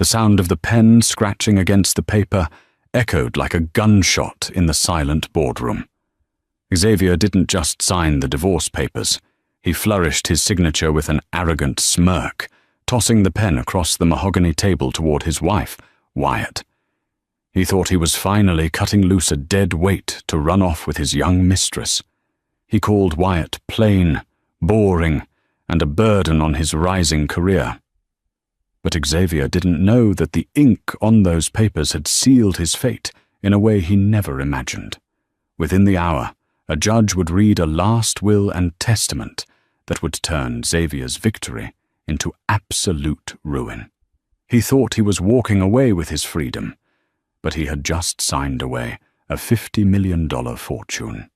The sound of the pen scratching against the paper echoed like a gunshot in the silent boardroom. Xavier didn't just sign the divorce papers. He flourished his signature with an arrogant smirk, tossing the pen across the mahogany table toward his wife, Wyatt. He thought he was finally cutting loose a dead weight to run off with his young mistress. He called Wyatt plain, boring, and a burden on his rising career. But Xavier didn't know that the ink on those papers had sealed his fate in a way he never imagined. Within the hour, a judge would read a last will and testament that would turn Xavier's victory into absolute ruin. He thought he was walking away with his freedom, but he had just signed away a $50 million fortune.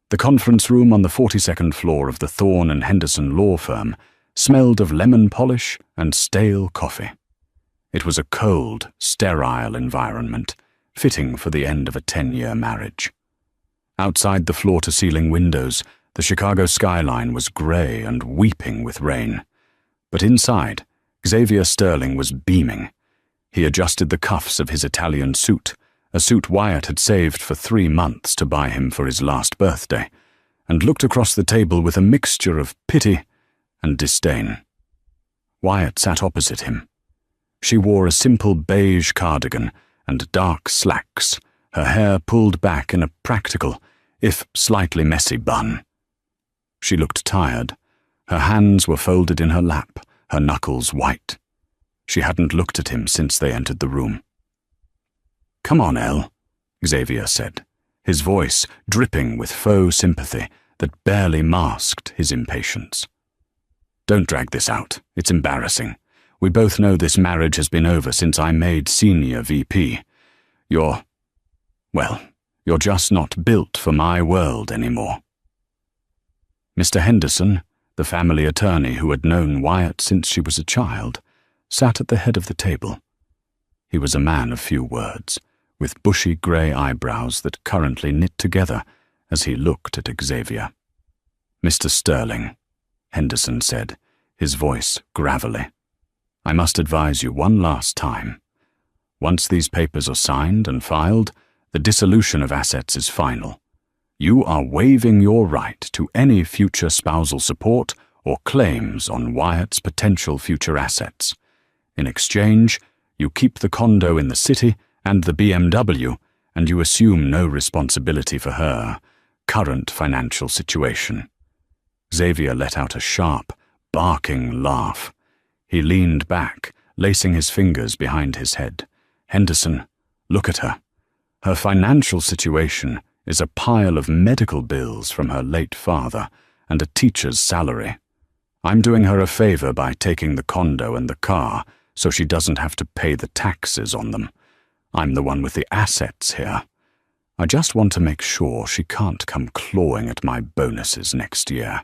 The conference room on the 42nd floor of the Thorne and Henderson law firm smelled of lemon polish and stale coffee. It was a cold, sterile environment, fitting for the end of a 10-year marriage. Outside the floor-to-ceiling windows, the Chicago skyline was gray and weeping with rain. But inside, Xavier Sterling was beaming. He adjusted the cuffs of his Italian suit, a suit Wyatt had saved for 3 months to buy him for his last birthday, and looked across the table with a mixture of pity and disdain. Wyatt sat opposite him. She wore a simple beige cardigan and dark slacks, her hair pulled back in a practical, if slightly messy bun. She looked tired. Her hands were folded in her lap, her knuckles white. She hadn't looked at him since they entered the room. "Come on, Elle," Xavier said, his voice dripping with faux sympathy that barely masked his impatience. "Don't drag this out. It's embarrassing. We both know this marriage has been over since I made senior VP. You're just not built for my world anymore." Mr. Henderson, the family attorney who had known Wyatt since she was a child, sat at the head of the table. He was a man of few words, with bushy grey eyebrows that currently knit together as he looked at Xavier. "Mr. Sterling," Henderson said, his voice gravelly, "I must advise you one last time. Once these papers are signed and filed, the dissolution of assets is final. You are waiving your right to any future spousal support or claims on Wyatt's potential future assets. In exchange, you keep the condo in the city and the BMW, and you assume no responsibility for her current financial situation." Xavier let out a sharp, barking laugh. He leaned back, lacing his fingers behind his head. "Henderson, look at her. Her financial situation is a pile of medical bills from her late father and a teacher's salary. I'm doing her a favor by taking the condo and the car so she doesn't have to pay the taxes on them. I'm the one with the assets here. I just want to make sure she can't come clawing at my bonuses next year."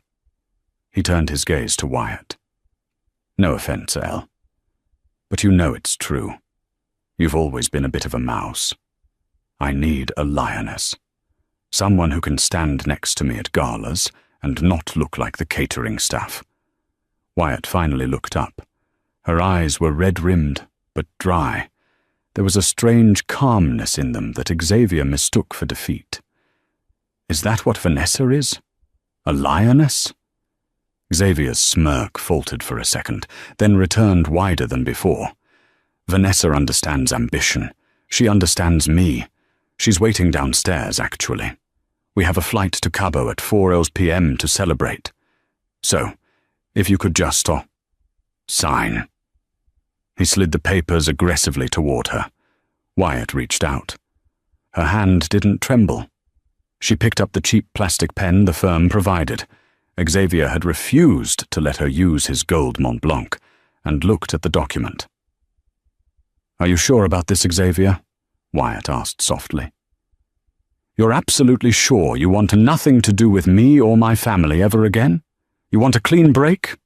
He turned his gaze to Wyatt. "No offense, Elle, but you know it's true. You've always been a bit of a mouse. I need a lioness. Someone who can stand next to me at galas and not look like the catering staff." Wyatt finally looked up. Her eyes were red-rimmed, but dry. There was a strange calmness in them that Xavier mistook for defeat. "Is that what Vanessa is? A lioness?" Xavier's smirk faltered for a second, then returned wider than before. "Vanessa understands ambition. She understands me. She's waiting downstairs, actually. We have a flight to Cabo at 4 p.m. to celebrate. So, if you could just sign." He slid the papers aggressively toward her. Wyatt reached out. Her hand didn't tremble. She picked up the cheap plastic pen the firm provided. Xavier had refused to let her use his gold Mont Blanc, and looked at the document. "Are you sure about this, Xavier?" Wyatt asked softly. "You're absolutely sure you want nothing to do with me or my family ever again? You want a clean break?"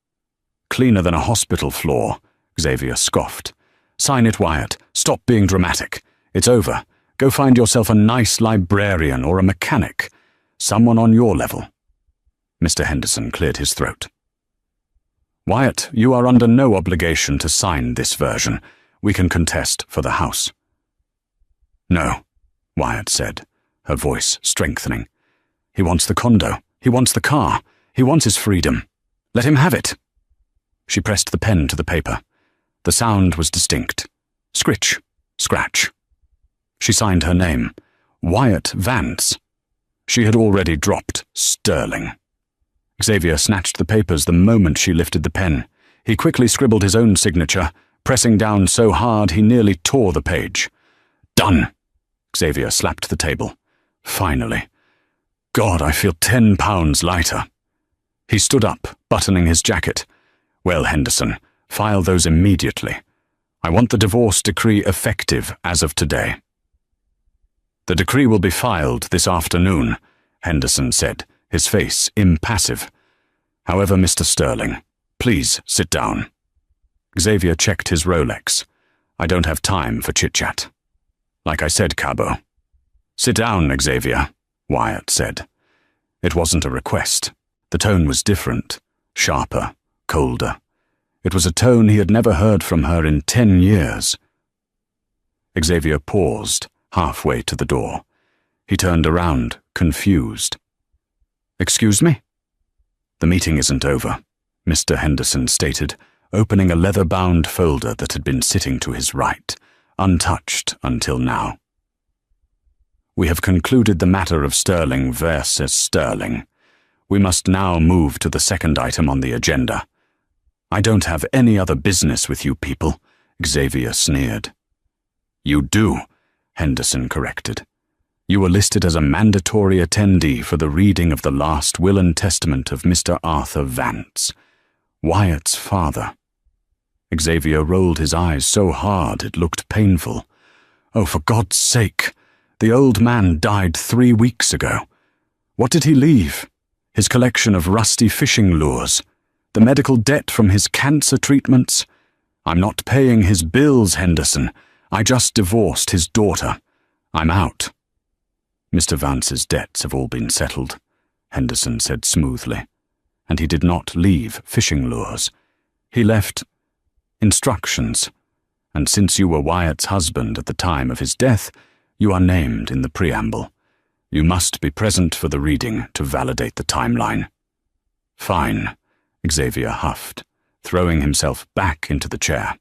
"Cleaner than a hospital floor," Xavier scoffed. "Sign it, Wyatt. Stop being dramatic. It's over. Go find yourself a nice librarian or a mechanic. Someone on your level." Mr. Henderson cleared his throat. "Wyatt, you are under no obligation to sign this version. We can contest for the house." "No," Wyatt said, her voice strengthening. "He wants the condo. He wants the car. He wants his freedom. Let him have it." She pressed the pen to the paper. The sound was distinct. Scritch, scratch. She signed her name, Wyatt Vance. She had already dropped Sterling. Xavier snatched the papers the moment she lifted the pen. He quickly scribbled his own signature, pressing down so hard he nearly tore the page. "Done!" Xavier slapped the table. "Finally. God, I feel 10 pounds lighter." He stood up, buttoning his jacket. "Well, Henderson, file those immediately. I want the divorce decree effective as of today." "The decree will be filed this afternoon," Henderson said, his face impassive. "However, Mr. Sterling, please sit down." Xavier checked his Rolex. "I don't have time for chit-chat." "Like I said, Cabo." "Sit down, Xavier," Wyatt said. It wasn't a request. The tone was different, sharper, colder. It was a tone he had never heard from her in 10 years. Xavier paused, halfway to the door. He turned around, confused. "Excuse me?" "The meeting isn't over," Mr. Henderson stated, opening a leather-bound folder that had been sitting to his right, untouched until now. "We have concluded the matter of Sterling versus Sterling. We must now move to the second item on the agenda." "I don't have any other business with you people," Xavier sneered. "You do," Henderson corrected. "You were listed as a mandatory attendee for the reading of the last will and testament of Mr. Arthur Vance, Wyatt's father." Xavier rolled his eyes so hard it looked painful. "Oh, for God's sake! The old man died 3 weeks ago. What did he leave? His collection of rusty fishing lures? The medical debt from his cancer treatments? I'm not paying his bills, Henderson. I just divorced his daughter. I'm out." "Mr. Vance's debts have all been settled," Henderson said smoothly. "And he did not leave fishing lures. He left instructions. And since you were Wyatt's husband at the time of his death, you are named in the preamble. You must be present for the reading to validate the timeline." "Fine," Xavier huffed, throwing himself back into the chair.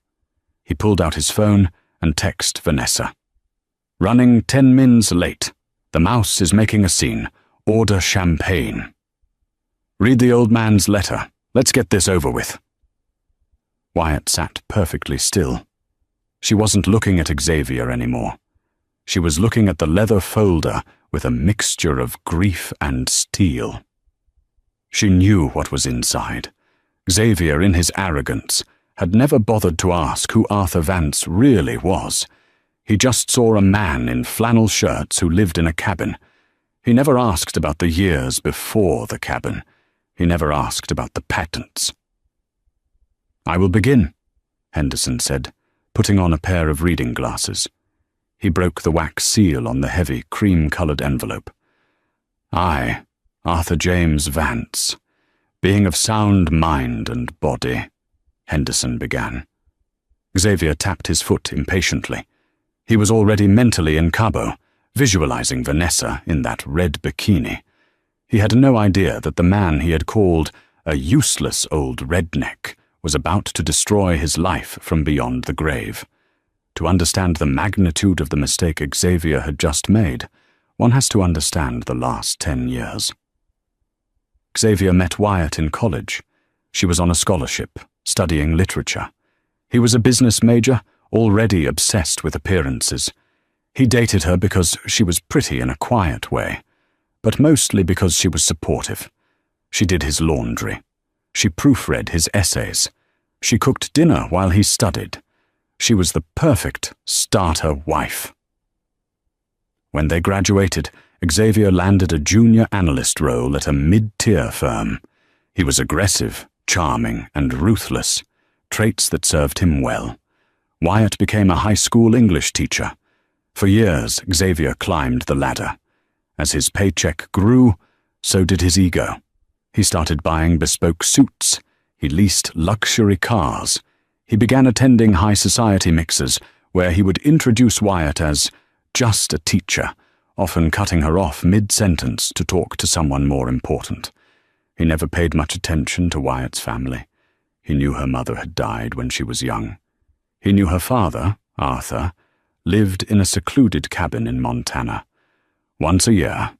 He pulled out his phone and texted Vanessa. "Running 10 mins late. The mouse is making a scene. Order champagne." "Read the old man's letter. Let's get this over with." Wyatt sat perfectly still. She wasn't looking at Xavier anymore. She was looking at the leather folder with a mixture of grief and steel. She knew what was inside. Xavier, in his arrogance, had never bothered to ask who Arthur Vance really was. He just saw a man in flannel shirts who lived in a cabin. He never asked about the years before the cabin. He never asked about the patents. "I will begin," Henderson said, putting on a pair of reading glasses. He broke the wax seal on the heavy, cream-colored envelope. "I, Arthur James Vance, being of sound mind and body," Henderson began. Xavier tapped his foot impatiently. He was already mentally in Cabo, visualizing Vanessa in that red bikini. He had no idea that the man he had called a useless old redneck was about to destroy his life from beyond the grave. To understand the magnitude of the mistake Xavier had just made, one has to understand the last 10 years. Xavier met Wyatt in college. She was on a scholarship, studying literature. He was a business major, already obsessed with appearances. He dated her because she was pretty in a quiet way, but mostly because she was supportive. She did his laundry. She proofread his essays. She cooked dinner while he studied. She was the perfect starter wife. When they graduated, Xavier landed a junior analyst role at a mid-tier firm. He was aggressive, charming, and ruthless, traits that served him well. Wyatt became a high school English teacher. For years, Xavier climbed the ladder. As his paycheck grew, so did his ego. He started buying bespoke suits. He leased luxury cars. He began attending high society mixers, where he would introduce Wyatt as just a teacher, often cutting her off mid-sentence to talk to someone more important. He never paid much attention to Wyatt's family. He knew her mother had died when she was young. He knew her father, Arthur, lived in a secluded cabin in Montana. Once a year,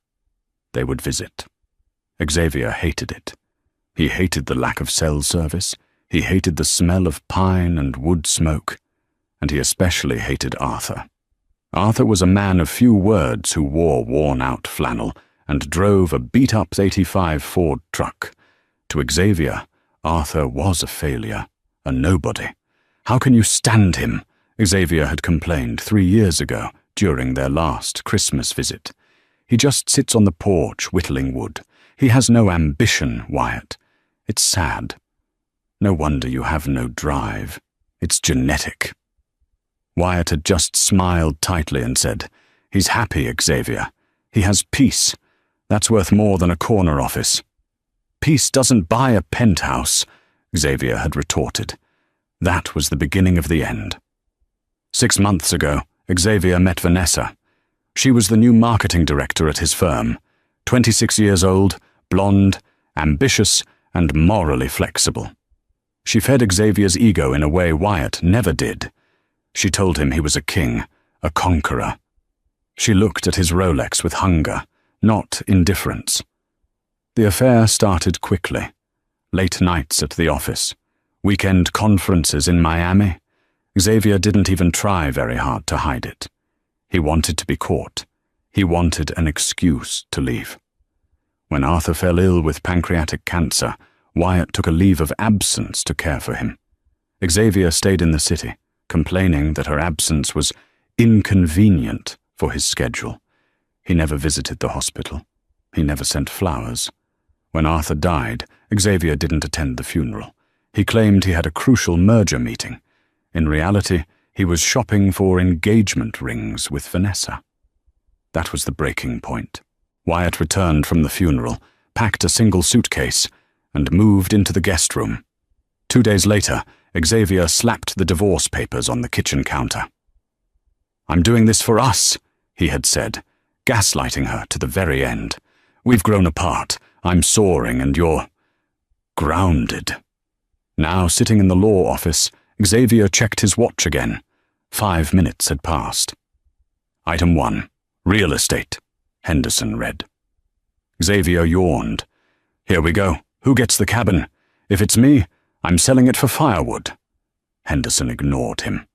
they would visit. Xavier hated it. He hated the lack of cell service. He hated the smell of pine and wood smoke. And he especially hated Arthur. Arthur was a man of few words who wore worn-out flannel and drove a beat-up 85 Ford truck. To Xavier, Arthur was a failure, a nobody. "How can you stand him?" Xavier had complained 3 years ago during their last Christmas visit. "He just sits on the porch whittling wood. He has no ambition, Wyatt. It's sad. No wonder you have no drive. It's genetic." Wyatt had just smiled tightly and said, "He's happy, Xavier. He has peace. That's worth more than a corner office." "Peace doesn't buy a penthouse," Xavier had retorted. That was the beginning of the end. 6 months ago, Xavier met Vanessa. She was the new marketing director at his firm, 26 years old, blonde, ambitious, and morally flexible. She fed Xavier's ego in a way Wyatt never did. She told him he was a king, a conqueror. She looked at his Rolex with hunger, not indifference. The affair started quickly. Late nights at the office, weekend conferences in Miami. Xavier didn't even try very hard to hide it. He wanted to be caught. He wanted an excuse to leave. When Arthur fell ill with pancreatic cancer, Wyatt took a leave of absence to care for him. Xavier stayed in the city, complaining that her absence was inconvenient for his schedule. He never visited the hospital. He never sent flowers. When Arthur died, Xavier didn't attend the funeral. He claimed he had a crucial merger meeting. In reality, he was shopping for engagement rings with Vanessa. That was the breaking point. Wyatt returned from the funeral, packed a single suitcase, and moved into the guest room. 2 days later, Xavier slapped the divorce papers on the kitchen counter. "I'm doing this for us," he had said, gaslighting her to the very end. "We've grown apart. I'm soaring and you're grounded." Now, sitting in the law office, Xavier checked his watch again. 5 minutes had passed. "Item 1, real estate," Henderson read. Xavier yawned. "Here we go. Who gets the cabin? If it's me, I'm selling it for firewood." Henderson ignored him.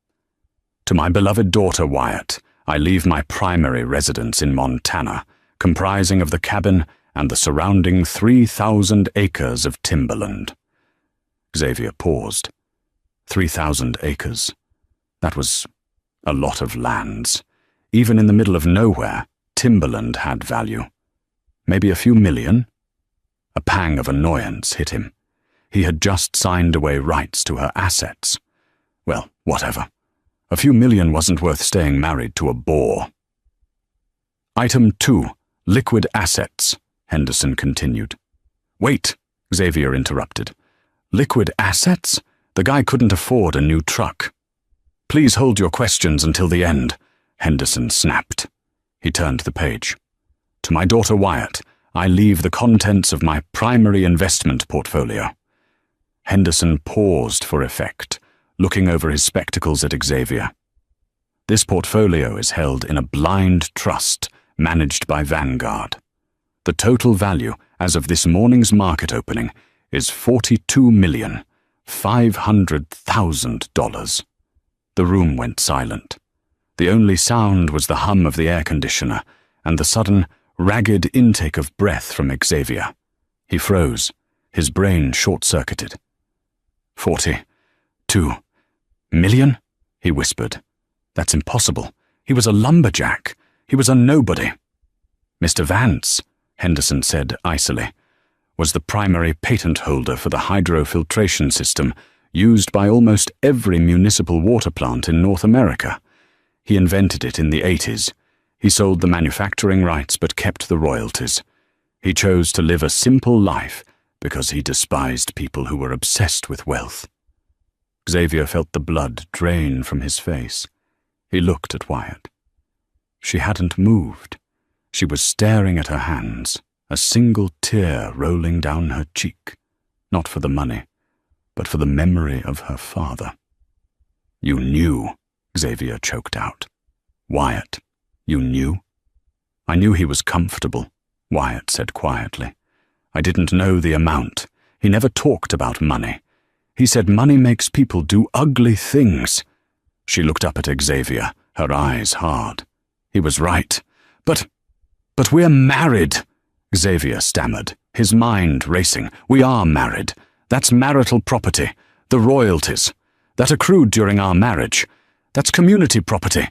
"To my beloved daughter, Wyatt, I leave my primary residence in Montana, comprising of the cabin and the surrounding 3,000 acres of timberland." Xavier paused. 3,000 acres. That was a lot of lands. Even in the middle of nowhere, timberland had value. Maybe a few million? A pang of annoyance hit him. He had just signed away rights to her assets. Well, whatever. A few million wasn't worth staying married to a bore. "Item 2, liquid assets," Henderson continued. "Wait," Xavier interrupted. "Liquid assets? The guy couldn't afford a new truck." "Please hold your questions until the end," Henderson snapped. He turned the page. "To my daughter Wyatt, I leave the contents of my primary investment portfolio." Henderson paused for effect, looking over his spectacles at Xavier. "This portfolio is held in a blind trust managed by Vanguard. The total value as of this morning's market opening is $42,500,000. The room went silent. The only sound was the hum of the air conditioner and the sudden, ragged intake of breath from Xavier. He froze, his brain short-circuited. 42 million? He whispered. "That's impossible. He was a lumberjack. He was a nobody." "Mr. Vance," Henderson said icily, "was the primary patent holder for the hydrofiltration system used by almost every municipal water plant in North America. He invented it in the 80s. He sold the manufacturing rights but kept the royalties. He chose to live a simple life because he despised people who were obsessed with wealth." Xavier felt the blood drain from his face. He looked at Wyatt. She hadn't moved. She was staring at her hands, a single tear rolling down her cheek, not for the money, but for the memory of her father. "You knew," Xavier choked out. "Wyatt, you knew?" "I knew he was comfortable," Wyatt said quietly. "I didn't know the amount. He never talked about money. He said money makes people do ugly things." She looked up at Xavier, her eyes hard. "He was right. But we're married," Xavier stammered, his mind racing. "We are married. That's marital property, the royalties. That accrued during our marriage. That's community property."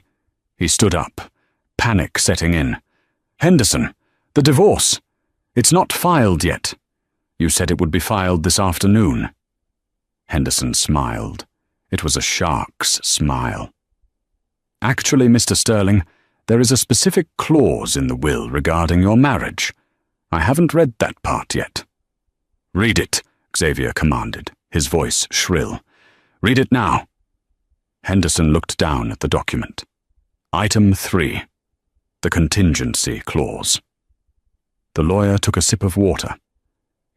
He stood up, panic setting in. "Henderson, the divorce. It's not filed yet. You said it would be filed this afternoon." Henderson smiled. It was a shark's smile. "Actually, Mr. Sterling, there is a specific clause in the will regarding your marriage. I haven't read that part yet." "Read it," Xavier commanded, his voice shrill. "Read it now." Henderson looked down at the document. Item 3. The contingency clause. The lawyer took a sip of water.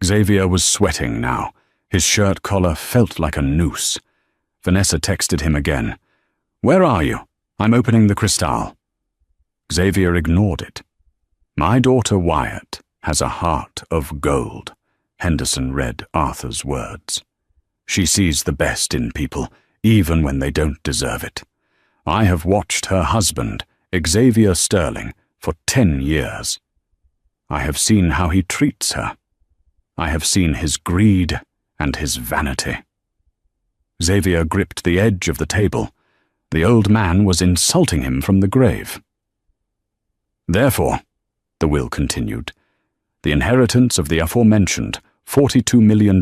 Xavier was sweating now. His shirt collar felt like a noose. Vanessa texted him again. "Where are you? I'm opening the Cristal." Xavier ignored it. "My daughter Wyatt has a heart of gold," Henderson read Arthur's words. "She sees the best in people, even when they don't deserve it. I have watched her husband, Xavier Sterling, for 10 years. I have seen how he treats her. I have seen his greed and his vanity." Xavier gripped the edge of the table. The old man was insulting him from the grave. "Therefore," the will continued, "the inheritance of the aforementioned $42 million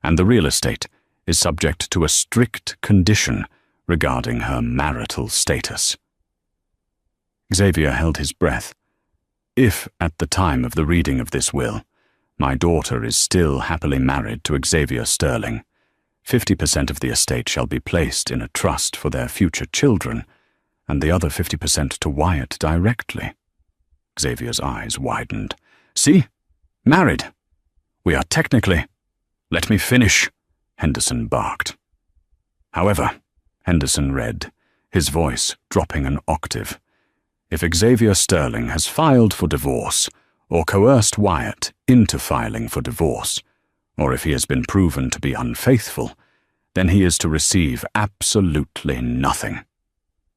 and the real estate is subject to a strict condition regarding her marital status." Xavier held his breath. "If, at the time of the reading of this will, my daughter is still happily married to Xavier Sterling, 50% of the estate shall be placed in a trust for their future children, and the other 50% to Wyatt directly." Xavier's eyes widened. "See? Married. We are technically—" "Let me finish," Henderson barked. "However," Henderson read, his voice dropping an octave, "if Xavier Sterling has filed for divorce, or coerced Wyatt into filing for divorce, or if he has been proven to be unfaithful, then he is to receive absolutely nothing.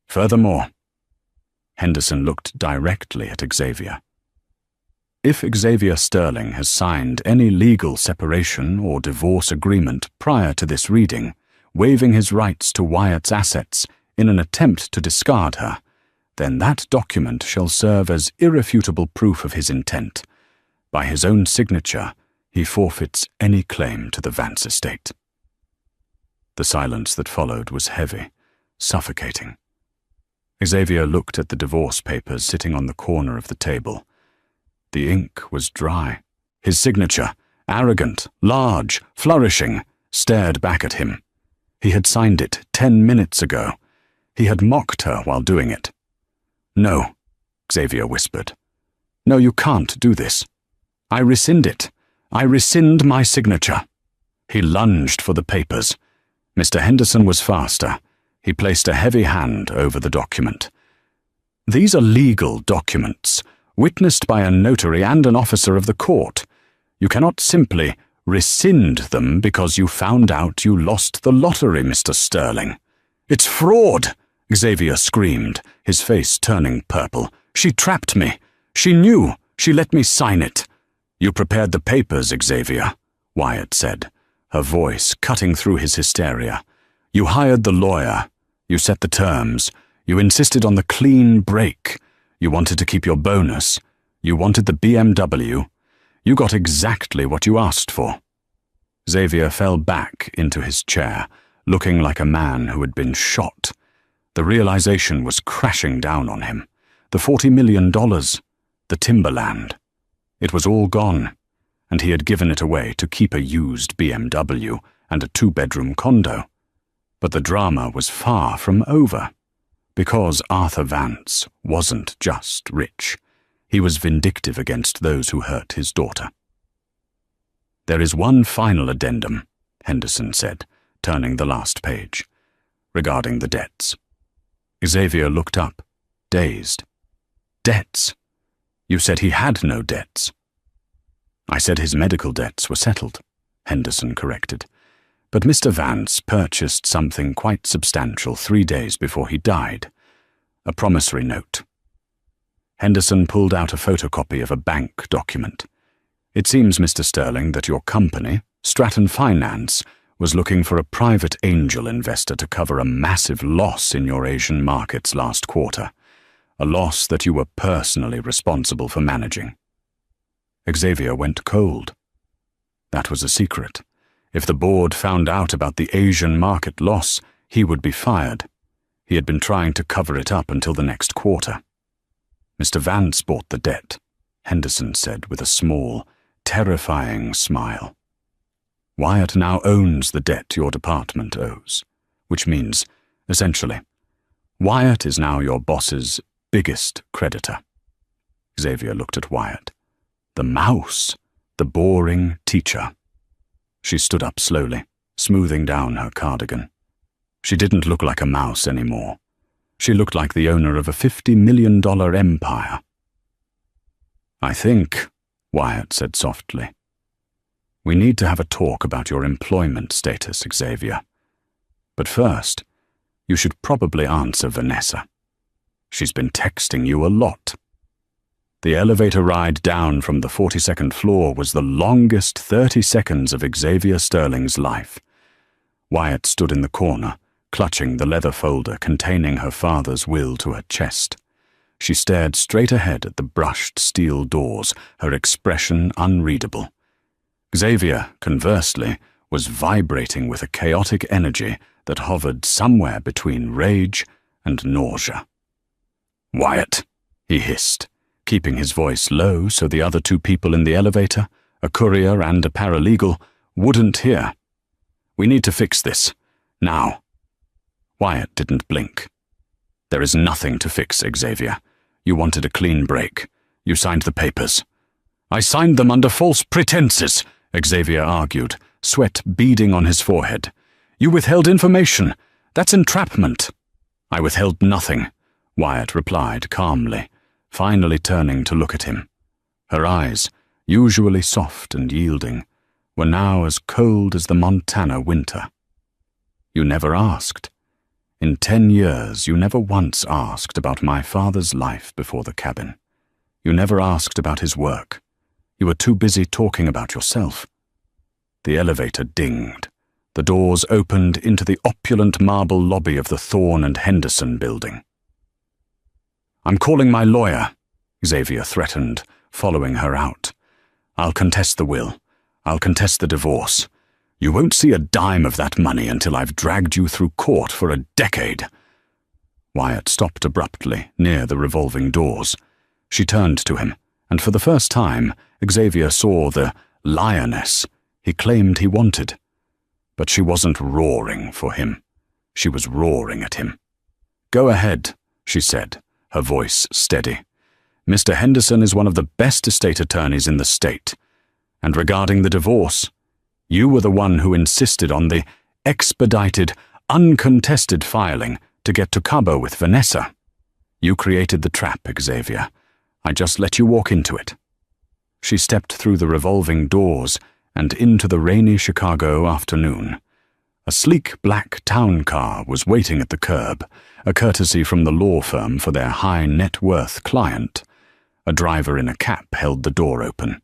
Furthermore," Henderson looked directly at Xavier, "if Xavier Sterling has signed any legal separation or divorce agreement prior to this reading, waiving his rights to Wyatt's assets in an attempt to discard her, then that document shall serve as irrefutable proof of his intent. By his own signature, he forfeits any claim to the Vance estate." The silence that followed was heavy, suffocating. Xavier looked at the divorce papers sitting on the corner of the table. The ink was dry. His signature, arrogant, large, flourishing, stared back at him. He had signed it 10 minutes ago. He had mocked her while doing it. "No," Xavier whispered. "No, you can't do this. I rescind it. I rescind my signature." He lunged for the papers. Mr. Henderson was faster. He placed a heavy hand over the document. "These are legal documents, witnessed by a notary and an officer of the court. You cannot simply rescind them because you found out you lost the lottery, Mr. Sterling." "It's fraud!" Xavier screamed, his face turning purple. "She trapped me. She knew. She let me sign it." "You prepared the papers, Xavier," Wyatt said, her voice cutting through his hysteria. "You hired the lawyer. You set the terms. You insisted on the clean break. You wanted to keep your bonus. You wanted the BMW. You got exactly what you asked for." Xavier fell back into his chair, looking like a man who had been shot. The realization was crashing down on him. The $40 million, the timberland. It was all gone, and he had given it away to keep a used BMW and a 2-bedroom condo. But the drama was far from over, because Arthur Vance wasn't just rich. He was vindictive against those who hurt his daughter. "There is one final addendum," Henderson said, turning the last page, "regarding the debts." Xavier looked up, dazed. "Debts? You said he had no debts." "I said his medical debts were settled," Henderson corrected. "But Mr. Vance purchased something quite substantial 3 days before he died. A promissory note." Henderson pulled out a photocopy of a bank document. "It seems, Mr. Sterling, that your company, Stratton Finance, was looking for a private angel investor to cover a massive loss in your Asian markets last quarter, a loss that you were personally responsible for managing." Xavier went cold. That was a secret. If the board found out about the Asian market loss, he would be fired. He had been trying to cover it up until the next quarter. "Mr. Vance bought the debt," Henderson said with a small, terrifying smile. "Wyatt now owns the debt your department owes, which means, essentially, Wyatt is now your boss's biggest creditor." Xavier looked at Wyatt. The mouse, the boring teacher. She stood up slowly, smoothing down her cardigan. She didn't look like a mouse anymore. She looked like the owner of a $50 million empire. "I think," Wyatt said softly, "we need to have a talk about your employment status, Xavier. But first, you should probably answer Vanessa. She's been texting you a lot." The elevator ride down from the 42nd floor was the longest 30 seconds of Xavier Sterling's life. Wyatt stood in the corner, clutching the leather folder containing her father's will to her chest. She stared straight ahead at the brushed steel doors, her expression unreadable. Xavier, conversely, was vibrating with a chaotic energy that hovered somewhere between rage and nausea. "Wyatt," he hissed, keeping his voice low so the other 2 people in the elevator, a courier and a paralegal, wouldn't hear. "We need to fix this. Now." Wyatt didn't blink. "There is nothing to fix, Xavier. You wanted a clean break. You signed the papers." "I signed them under false pretenses," Xavier argued, sweat beading on his forehead. "You withheld information. That's entrapment." "I withheld nothing," Wyatt replied calmly, finally turning to look at him. Her eyes, usually soft and yielding, were now as cold as the Montana winter. "You never asked. In 10 years, you never once asked about my father's life before the cabin. You never asked about his work. You were too busy talking about yourself." The elevator dinged. The doors opened into the opulent marble lobby of the Thorne and Henderson building. "I'm calling my lawyer," Xavier threatened, following her out. "I'll contest the will. I'll contest the divorce. You won't see a dime of that money until I've dragged you through court for a decade." Wyatt stopped abruptly near the revolving doors. She turned to him, and for the first time, Xavier saw the lioness he claimed he wanted. But she wasn't roaring for him. She was roaring at him. "Go ahead," she said, her voice steady. "Mr. Henderson is one of the best estate attorneys in the state. And regarding the divorce, you were the one who insisted on the expedited, uncontested filing to get to Cabo with Vanessa. You created the trap, Xavier. I just let you walk into it." She stepped through the revolving doors and into the rainy Chicago afternoon. A sleek black town car was waiting at the curb, a courtesy from the law firm for their high net worth client. A driver in a cap held the door open.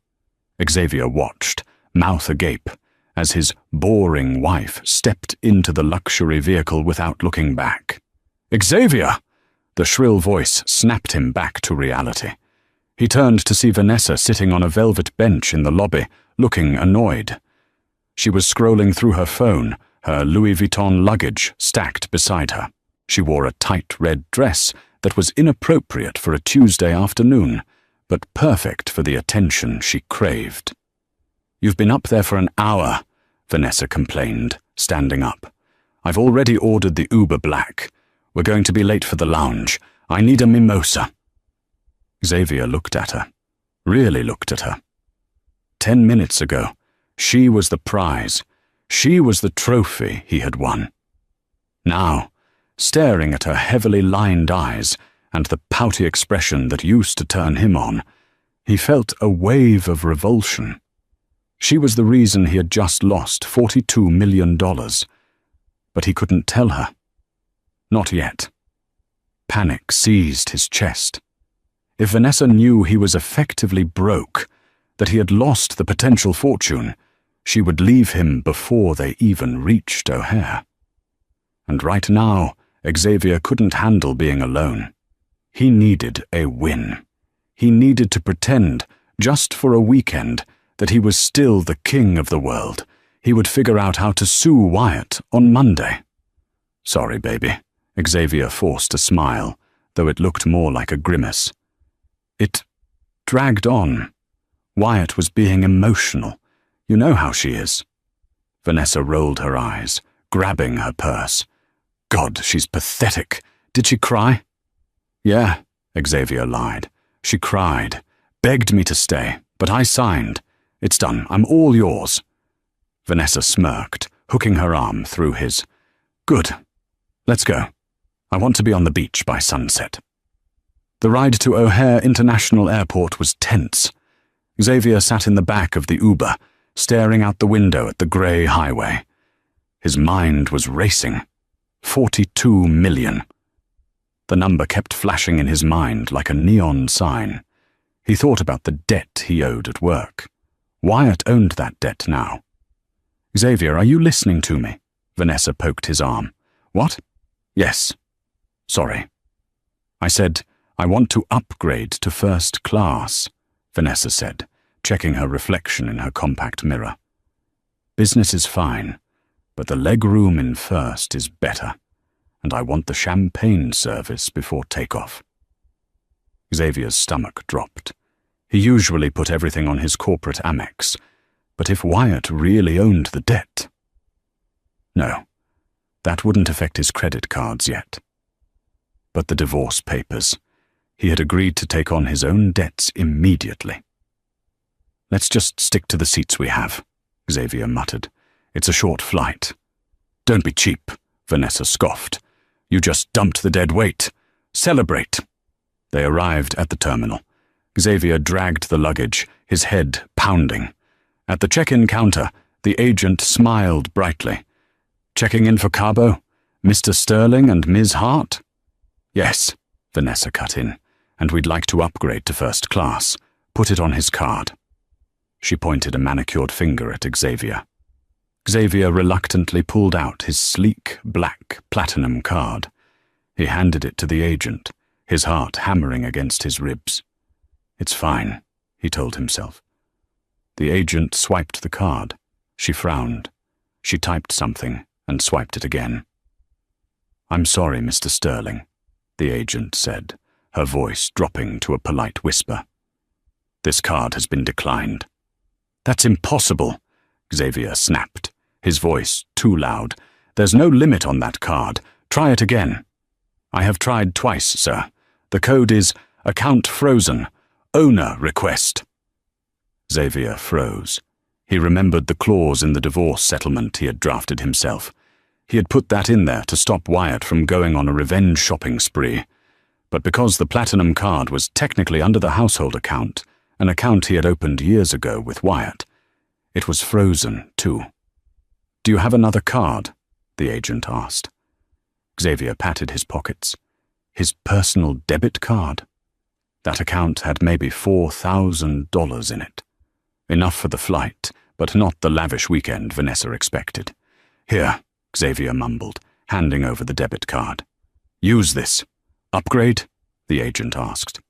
Xavier watched, mouth agape, as his boring wife stepped into the luxury vehicle without looking back. "Xavier!" The shrill voice snapped him back to reality. He turned to see Vanessa sitting on a velvet bench in the lobby, looking annoyed. She was scrolling through her phone, her Louis Vuitton luggage stacked beside her. She wore a tight red dress that was inappropriate for a Tuesday afternoon, but perfect for the attention she craved. "You've been up there for an hour," Vanessa complained, standing up. I've already ordered the Uber Black. We're going to be late for the lounge. I need a mimosa." Xavier looked at her. Really looked at her. 10 minutes ago, she was the prize. She was the trophy he had won. Now, staring at her heavily lined eyes and the pouty expression that used to turn him on, he felt a wave of revulsion. She was the reason he had just lost $42 million. But he couldn't tell her. Not yet. Panic seized his chest. If Vanessa knew he was effectively broke, that he had lost the potential fortune, she would leave him before they even reached O'Hare. And right now, Xavier couldn't handle being alone. He needed a win. He needed to pretend, just for a weekend, that he was still the king of the world. He would figure out how to sue Wyatt on Monday. "Sorry, baby," Xavier forced a smile, though it looked more like a grimace. It dragged on. Wyatt was being emotional. You know how she is. Vanessa rolled her eyes, grabbing her purse. God, she's pathetic. Did she cry? "Yeah," Xavier lied. "She cried, begged me to stay, but I signed. It's done. I'm all yours." Vanessa smirked, hooking her arm through his. "Good. Let's go. I want to be on the beach by sunset." The ride to O'Hare International Airport was tense. Xavier sat in the back of the Uber, staring out the window at the grey highway. His mind was racing. 42 million. The number kept flashing in his mind like a neon sign. He thought about the debt he owed at work. Wyatt owned that debt now. "Xavier, are you listening to me?" Vanessa poked his arm. "What?" "Yes. Sorry." "I said, I want to upgrade to first class," Vanessa said, checking her reflection in her compact mirror. "Business is fine, but the leg room in first is better, and I want the champagne service before takeoff." Xavier's stomach dropped. He usually put everything on his corporate Amex, but if Wyatt really owned the debt... No, that wouldn't affect his credit cards yet. But the divorce papers. He had agreed to take on his own debts immediately. "Let's just stick to the seats we have," Xavier muttered. "It's a short flight." "Don't be cheap," Vanessa scoffed. "You just dumped the dead weight. Celebrate." They arrived at the terminal. Xavier dragged the luggage, his head pounding. At the check-in counter, the agent smiled brightly. "Checking in for Cabo? Mr. Sterling and Ms. Hart?" "Yes," Vanessa cut in. "And we'd like to upgrade to first class. Put it on his card." She pointed a manicured finger at Xavier. Xavier reluctantly pulled out his sleek, black, platinum card. He handed it to the agent, his heart hammering against his ribs. "It's fine," he told himself. The agent swiped the card. She frowned. She typed something and swiped it again. "I'm sorry, Mr. Sterling," the agent said, her voice dropping to a polite whisper. "This card has been declined." "That's impossible," Xavier snapped, his voice too loud. "There's no limit on that card. Try it again." "I have tried twice, sir. The code is account frozen. Owner request." Xavier froze. He remembered the clause in the divorce settlement he had drafted himself. He had put that in there to stop Wyatt from going on a revenge shopping spree. But because the platinum card was technically under the household account, an account he had opened years ago with Wyatt, it was frozen, too. "Do you have another card?" the agent asked. Xavier patted his pockets. His personal debit card? That account had maybe $4,000 in it. Enough for the flight, but not the lavish weekend Vanessa expected. "Here," Xavier mumbled, handing over the debit card. "Use this." "Upgrade?" the agent asked.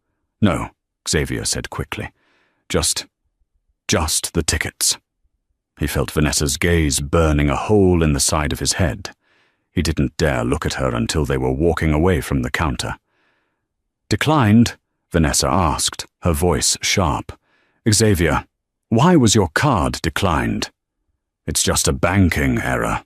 "No," Xavier said quickly. Just the tickets." He felt Vanessa's gaze burning a hole in the side of his head. He didn't dare look at her until they were walking away from the counter. "Declined?" Vanessa asked, her voice sharp. "Xavier, why was your card declined?" "It's just a banking error,"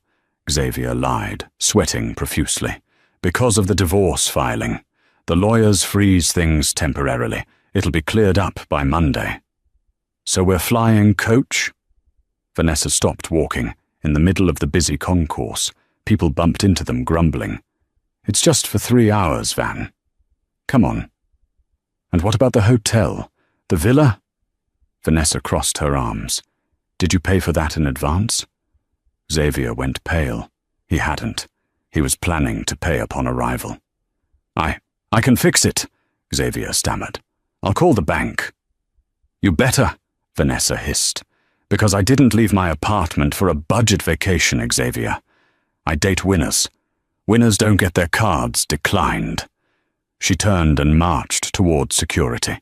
Xavier lied, sweating profusely. Because of the divorce filing. The lawyers freeze things temporarily. It'll be cleared up by Monday. So we're flying coach? Vanessa stopped walking. In the middle of the busy concourse, people bumped into them, grumbling. It's just for 3 hours, Van. Come on. And what about the hotel? The villa? Vanessa crossed her arms. Did you pay for that in advance? Xavier went pale. He hadn't. He was planning to pay upon arrival. I can fix it, Xavier stammered. I'll call the bank. You better, Vanessa hissed. Because I didn't leave my apartment for a budget vacation, Xavier. I date winners. Winners don't get their cards declined. She turned and marched towards security.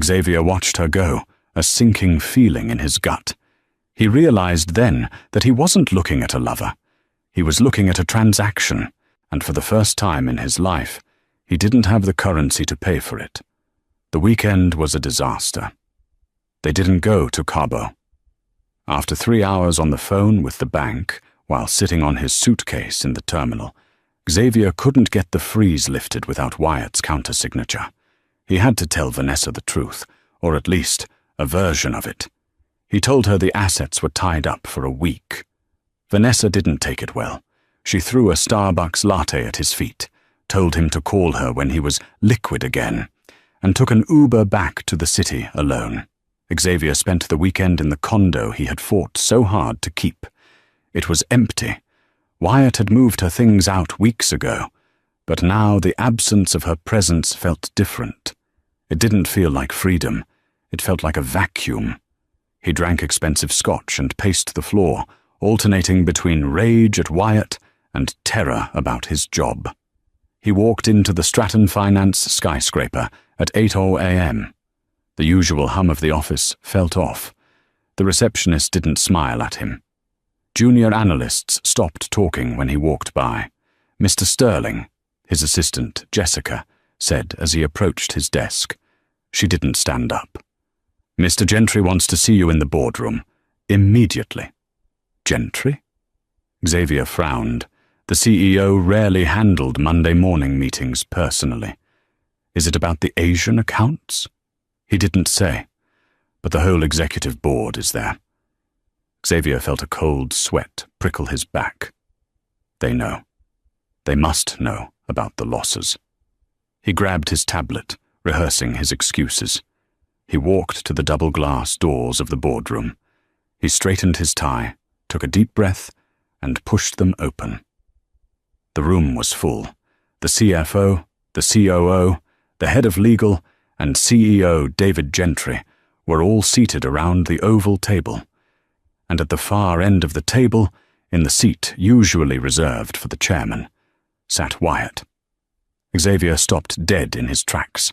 Xavier watched her go, a sinking feeling in his gut. He realized then that he wasn't looking at a lover. He was looking at a transaction, and for the first time in his life, he didn't have the currency to pay for it. The weekend was a disaster. They didn't go to Cabo. After 3 hours on the phone with the bank, while sitting on his suitcase in the terminal, Xavier couldn't get the freeze lifted without Wyatt's countersignature. He had to tell Vanessa the truth, or at least a version of it. He told her the assets were tied up for a week. Vanessa didn't take it well. She threw a Starbucks latte at his feet, told him to call her when he was liquid again, and took an Uber back to the city alone. Xavier spent the weekend in the condo he had fought so hard to keep. It was empty. Wyatt had moved her things out weeks ago, but now the absence of her presence felt different. It didn't feel like freedom. It felt like a vacuum. He drank expensive scotch and paced the floor, alternating between rage at Wyatt and terror about his job. He walked into the Stratton Finance skyscraper at 8:00 a.m. The usual hum of the office felt off. The receptionist didn't smile at him. Junior analysts stopped talking when he walked by. Mr. Sterling, his assistant, Jessica, said as he approached his desk. She didn't stand up. Mr. Gentry wants to see you in the boardroom. Immediately. Gentry? Xavier frowned. The CEO rarely handled Monday morning meetings personally. Is it about the Asian accounts? He didn't say, but the whole executive board is there. Xavier felt a cold sweat prickle his back. They know. They must know about the losses. He grabbed his tablet, rehearsing his excuses. He walked to the double-glass doors of the boardroom. He straightened his tie, took a deep breath, and pushed them open. The room was full. The CFO, the COO, the head of legal, and CEO David Gentry were all seated around the oval table. And at the far end of the table, in the seat usually reserved for the chairman, sat Wyatt. Xavier stopped dead in his tracks.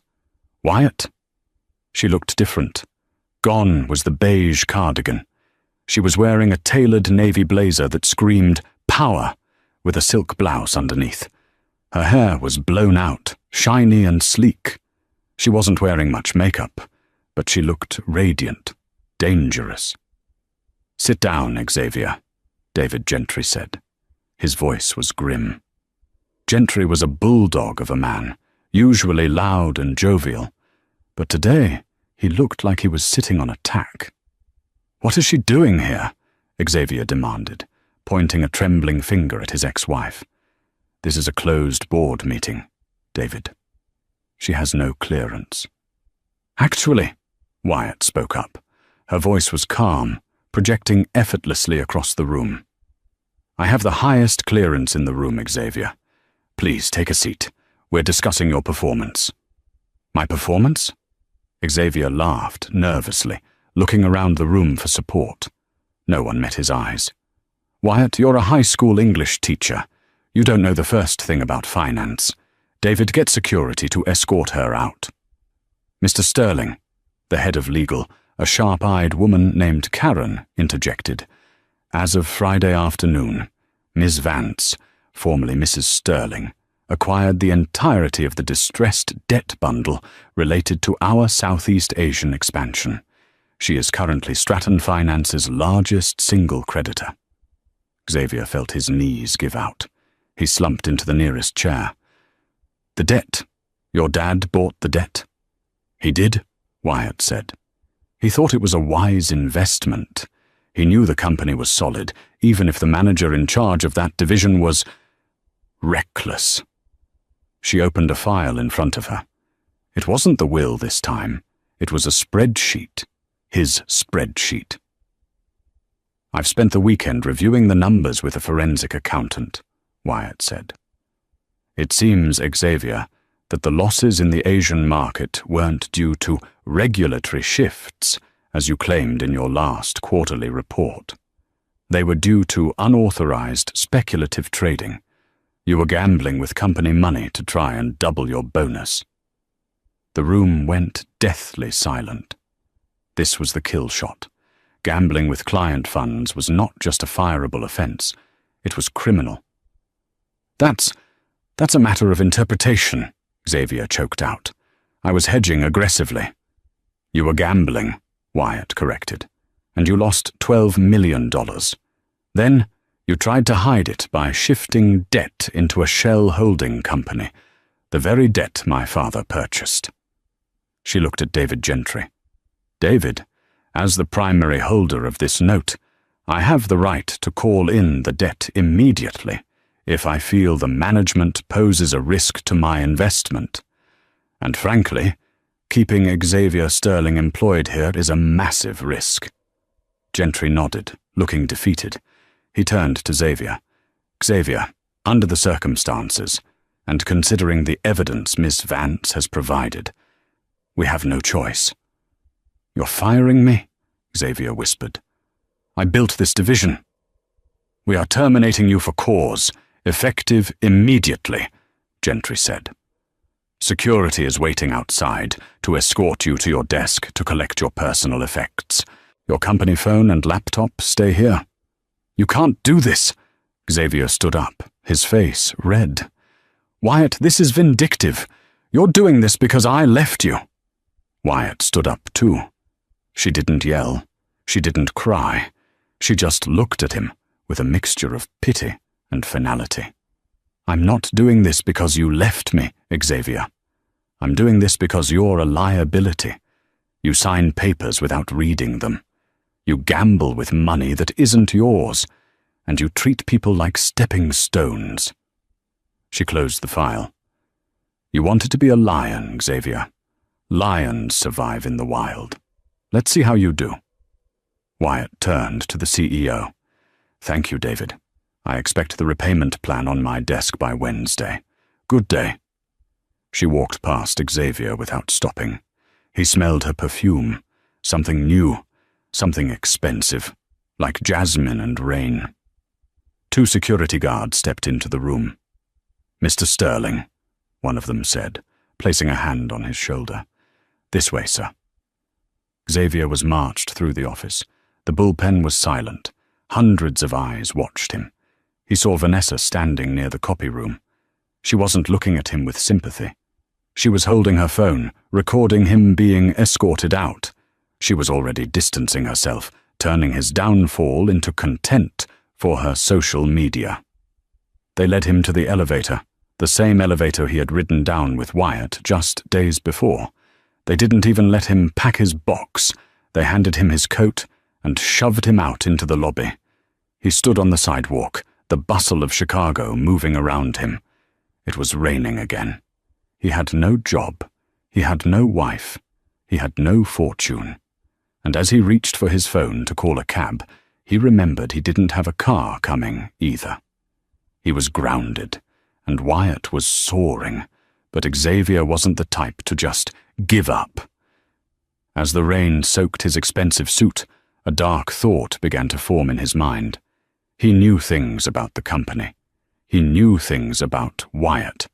Wyatt? She looked different. Gone was the beige cardigan. She was wearing a tailored navy blazer that screamed power, with a silk blouse underneath. Her hair was blown out, shiny and sleek. She wasn't wearing much makeup, but she looked radiant, dangerous. Sit down, Xavier, David Gentry said. His voice was grim. Gentry was a bulldog of a man, usually loud and jovial, but today he looked like he was sitting on a tack. What is she doing here? Xavier demanded, pointing a trembling finger at his ex-wife. This is a closed board meeting, David. She has no clearance. Actually, Wyatt spoke up. Her voice was calm, projecting effortlessly across the room. I have the highest clearance in the room, Xavier. Please take a seat. We're discussing your performance. My performance? Xavier laughed nervously, looking around the room for support. No one met his eyes. Wyatt, you're a high school English teacher. You don't know the first thing about finance. David, get security to escort her out. Mr. Sterling, the head of legal, a sharp-eyed woman named Karen, interjected. As of Friday afternoon, Ms. Vance, formerly Mrs. Sterling, acquired the entirety of the distressed debt bundle related to our Southeast Asian expansion. She is currently Stratton Finance's largest single creditor. Xavier felt his knees give out. He slumped into the nearest chair. The debt. Your dad bought the debt? He did, Wyatt said. He thought it was a wise investment. He knew the company was solid, even if the manager in charge of that division was reckless. She opened a file in front of her. It wasn't the will this time. It was a spreadsheet. His spreadsheet. I've spent the weekend reviewing the numbers with a forensic accountant, Wyatt said. It seems, Xavier, that the losses in the Asian market weren't due to regulatory shifts, as you claimed in your last quarterly report. They were due to unauthorized speculative trading. You were gambling with company money to try and double your bonus. The room went deathly silent. This was the kill shot. Gambling with client funds was not just a fireable offense. It was criminal. That's a matter of interpretation, Xavier choked out. I was hedging aggressively. You were gambling, Wyatt corrected, and you lost $12 million. Then you tried to hide it by shifting debt into a shell holding company, the very debt my father purchased. She looked at David Gentry. David, as the primary holder of this note, I have the right to call in the debt immediately if I feel the management poses a risk to my investment. And frankly, keeping Xavier Sterling employed here is a massive risk. Gentry nodded, looking defeated. He turned to Xavier. Xavier, under the circumstances, and considering the evidence Miss Vance has provided, we have no choice. You're firing me? Xavier whispered. I built this division. We are terminating you for cause, effective immediately, Gentry said. Security is waiting outside to escort you to your desk to collect your personal effects. Your company phone and laptop stay here. You can't do this. Xavier stood up, his face red. Wyatt, this is vindictive. You're doing this because I left you. Wyatt stood up too. She didn't yell. She didn't cry. She just looked at him with a mixture of pity and finality. I'm not doing this because you left me, Xavier. I'm doing this because you're a liability. You sign papers without reading them. You gamble with money that isn't yours, and you treat people like stepping stones. She closed the file. You wanted to be a lion, Xavier. Lions survive in the wild. Let's see how you do. Wyatt turned to the CEO. Thank you, David. I expect the repayment plan on my desk by Wednesday. Good day. She walked past Xavier without stopping. He smelled her perfume, something new, something expensive, like jasmine and rain. 2 security guards stepped into the room. Mr. Sterling, one of them said, placing a hand on his shoulder. This way, sir. Xavier was marched through the office. The bullpen was silent. Hundreds of eyes watched him. He saw Vanessa standing near the copy room. She wasn't looking at him with sympathy. She was holding her phone, recording him being escorted out. She was already distancing herself, turning his downfall into content for her social media. They led him to the elevator, the same elevator he had ridden down with Wyatt just days before. They didn't even let him pack his box. They handed him his coat and shoved him out into the lobby. He stood on the sidewalk, the bustle of Chicago moving around him. It was raining again. He had no job. He had no wife. He had no fortune. And as he reached for his phone to call a cab, he remembered he didn't have a car coming either. He was grounded, and Wyatt was soaring, but Xavier wasn't the type to just give up. As the rain soaked his expensive suit, a dark thought began to form in his mind. He knew things about the company. He knew things about Wyatt.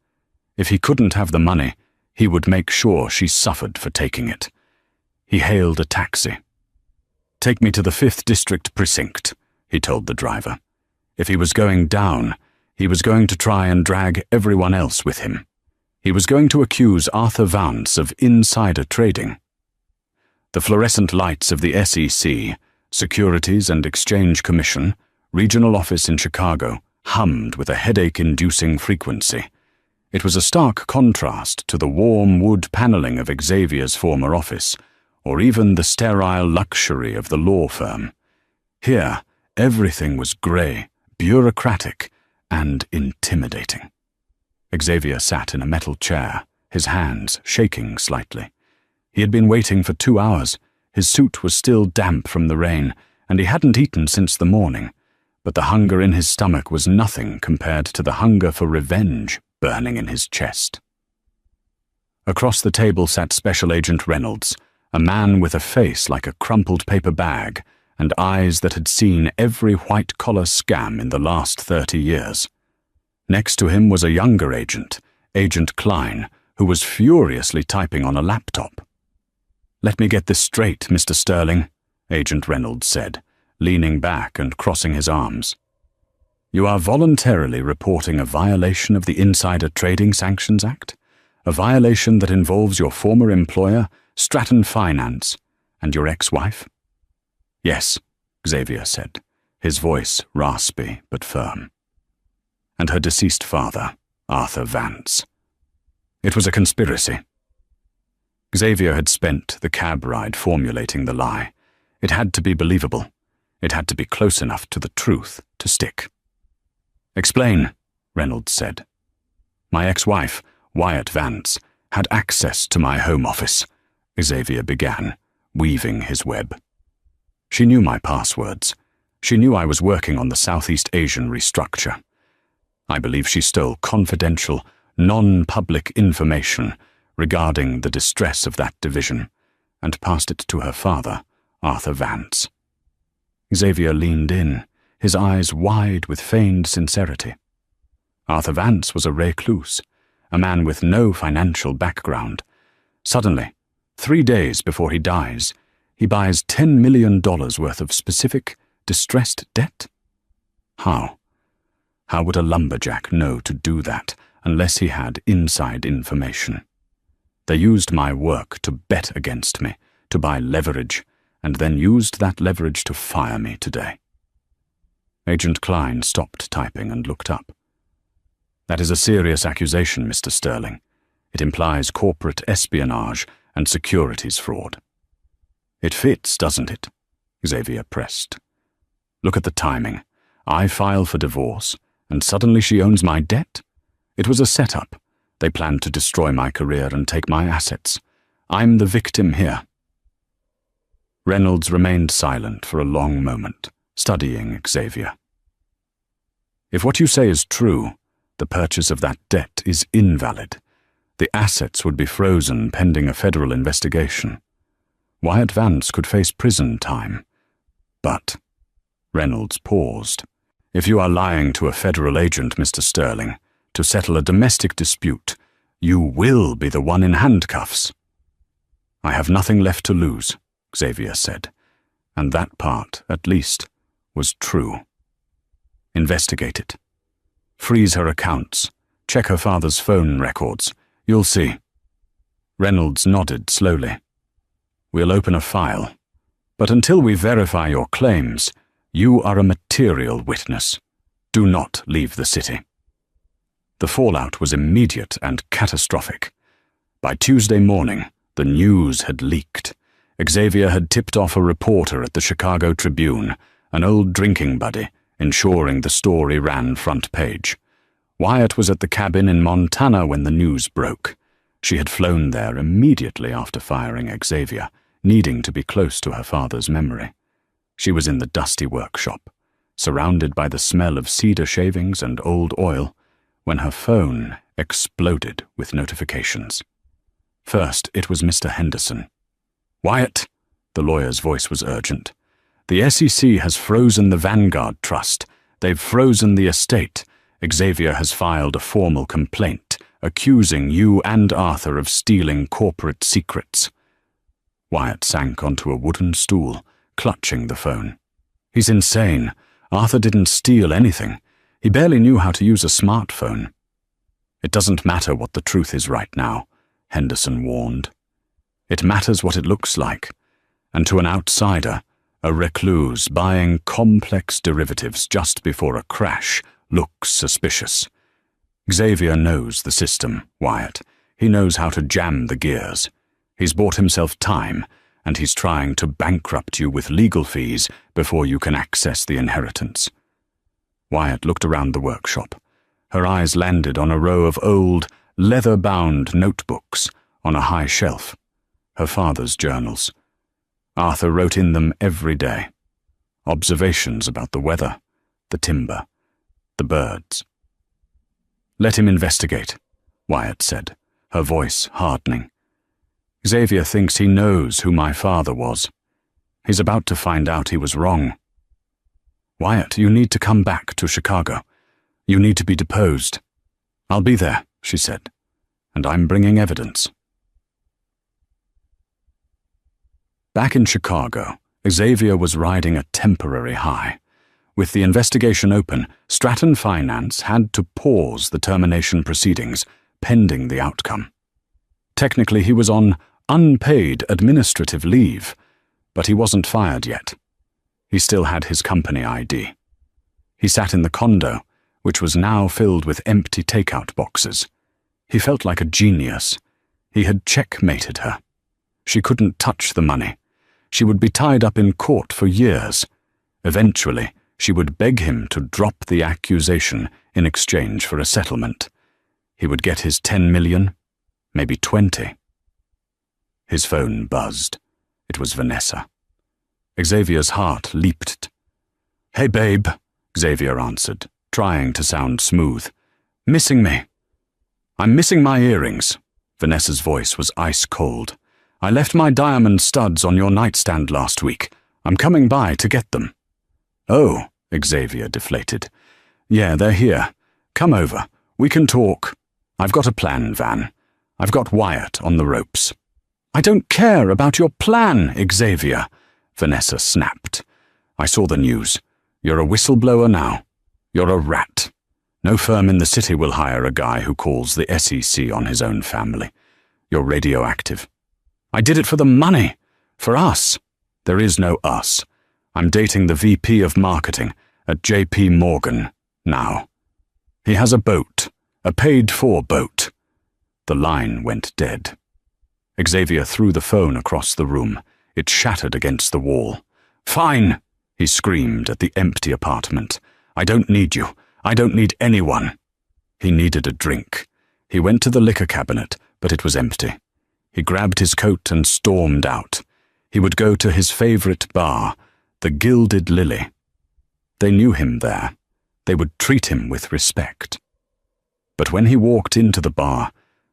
If he couldn't have the money, he would make sure she suffered for taking it. He hailed a taxi. Take me to the 5th District Precinct, he told the driver. If he was going down, he was going to try and drag everyone else with him. He was going to accuse Arthur Vance of insider trading. The fluorescent lights of the SEC, Securities and Exchange Commission, regional office in Chicago, hummed with a headache-inducing frequency. It was a stark contrast to the warm wood paneling of Xavier's former office, or even the sterile luxury of the law firm. Here, everything was grey, bureaucratic, and intimidating. Xavier sat in a metal chair, his hands shaking slightly. He had been waiting for 2 hours. His suit was still damp from the rain, and he hadn't eaten since the morning, but the hunger in his stomach was nothing compared to the hunger for revenge burning in his chest. Across the table sat Special Agent Reynolds, a man with a face like a crumpled paper bag and eyes that had seen every white-collar scam in the last 30 years. Next to him was a younger agent, Agent Klein, who was furiously typing on a laptop. "Let me get this straight, Mr. Sterling," Agent Reynolds said, leaning back and crossing his arms. "You are voluntarily reporting a violation of the Insider Trading Sanctions Act, a violation that involves your former employer, Stratton Finance, and your ex-wife?" "Yes," Xavier said, his voice raspy but firm. "And her deceased father, Arthur Vance. It was a conspiracy." Xavier had spent the cab ride formulating the lie. It had to be believable. It had to be close enough to the truth to stick. "Explain," Reynolds said. "My ex-wife, Wyatt Vance, had access to my home office," Xavier began, weaving his web. "She knew my passwords. She knew I was working on the Southeast Asian restructure. I believe she stole confidential, non-public information regarding the distress of that division, and passed it to her father, Arthur Vance." Xavier leaned in, his eyes wide with feigned sincerity. Arthur Vance was a recluse, a man with no financial background. Suddenly, 3 days before he dies, he buys $10 million worth of specific, distressed debt? How? How would a lumberjack know to do that unless he had inside information? They used my work to bet against me, to buy leverage, and then used that leverage to fire me today. Agent Klein stopped typing and looked up. "That is a serious accusation, Mr. Sterling. It implies corporate espionage and securities fraud." "It fits, doesn't it?" Xavier pressed. "Look at the timing. I file for divorce, and suddenly she owns my debt? It was a setup. They planned to destroy my career and take my assets. I'm the victim here." Reynolds remained silent for a long moment, studying Xavier. "If what you say is true, the purchase of that debt is invalid. The assets would be frozen pending a federal investigation. Wyatt Vance could face prison time. But," Reynolds paused, "if you are lying to a federal agent, Mr. Sterling, to settle a domestic dispute, you will be the one in handcuffs." "I have nothing left to lose," Xavier said, and that part, at least, was true. "Investigate it. Freeze her accounts. Check her father's phone records. You'll see." Reynolds nodded slowly. "We'll open a file. But until we verify your claims, you are a material witness. Do not leave the city." The fallout was immediate and catastrophic. By Tuesday morning, the news had leaked. Xavier had tipped off a reporter at the Chicago Tribune, an old drinking buddy, ensuring the story ran front page. Wyatt was at the cabin in Montana when the news broke. She had flown there immediately after firing Xavier, needing to be close to her father's memory. She was in the dusty workshop, surrounded by the smell of cedar shavings and old oil, when her phone exploded with notifications. First, it was Mr. Henderson. "Wyatt," the lawyer's voice was urgent. "The SEC has frozen the Vanguard Trust. They've frozen the estate. Xavier has filed a formal complaint, accusing you and Arthur of stealing corporate secrets." Wyatt sank onto a wooden stool, clutching the phone. "He's insane. Arthur didn't steal anything. He barely knew how to use a smartphone." "It doesn't matter what the truth is right now," Henderson warned. "It matters what it looks like. And to an outsider, A recluse buying complex derivatives just before a crash looks suspicious. Xavier knows the system, Wyatt. He knows how to jam the gears. He's bought himself time, and he's trying to bankrupt you with legal fees before you can access the inheritance. Wyatt looked around the workshop. Her eyes landed on a row of old, leather-bound notebooks on a high shelf. Her father's journals. Arthur wrote in them every day. Observations about the weather, the timber, the birds. "Let him investigate," Wyatt said, her voice hardening. "Xavier thinks he knows who my father was. He's about to find out he was wrong. Wyatt, you need to come back to Chicago. You need to be deposed." "I'll be there," she said, "and I'm bringing evidence." Back in Chicago, Xavier was riding a temporary high. With the investigation open, Stratton Finance had to pause the termination proceedings, pending the outcome. Technically, he was on unpaid administrative leave, but he wasn't fired yet. He still had his company ID. He sat in the condo, which was now filled with empty takeout boxes. He felt like a genius. He had checkmated her. She couldn't touch the money. She would be tied up in court for years. Eventually, she would beg him to drop the accusation in exchange for a settlement. He would get his 10 million, maybe 20. His phone buzzed. It was Vanessa. Xavier's heart leaped. "Hey, babe," Xavier answered, trying to sound smooth. "Missing me?" "I'm missing my earrings." Vanessa's voice was ice cold. "I left my diamond studs on your nightstand last week. I'm coming by to get them." "Oh," Xavier deflated. "Yeah, they're here. Come over. We can talk. I've got a plan, Van. I've got Wyatt on the ropes." "I don't care about your plan, Xavier," Vanessa snapped. "I saw the news. You're a whistleblower now. You're a rat. No firm in the city will hire a guy who calls the SEC on his own family. You're radioactive." "I did it for the money. For us." "There is no us. I'm dating the VP of marketing at JP Morgan now. He has a boat, a paid-for boat." The line went dead. Xavier threw the phone across the room. It shattered against the wall. "Fine," he screamed at the empty apartment. "I don't need you. I don't need anyone." He needed a drink. He went to the liquor cabinet, but it was empty. He grabbed his coat and stormed out. He would go to his favorite bar, the Gilded Lily. They knew him there. They would treat him with respect. But when he walked into the bar,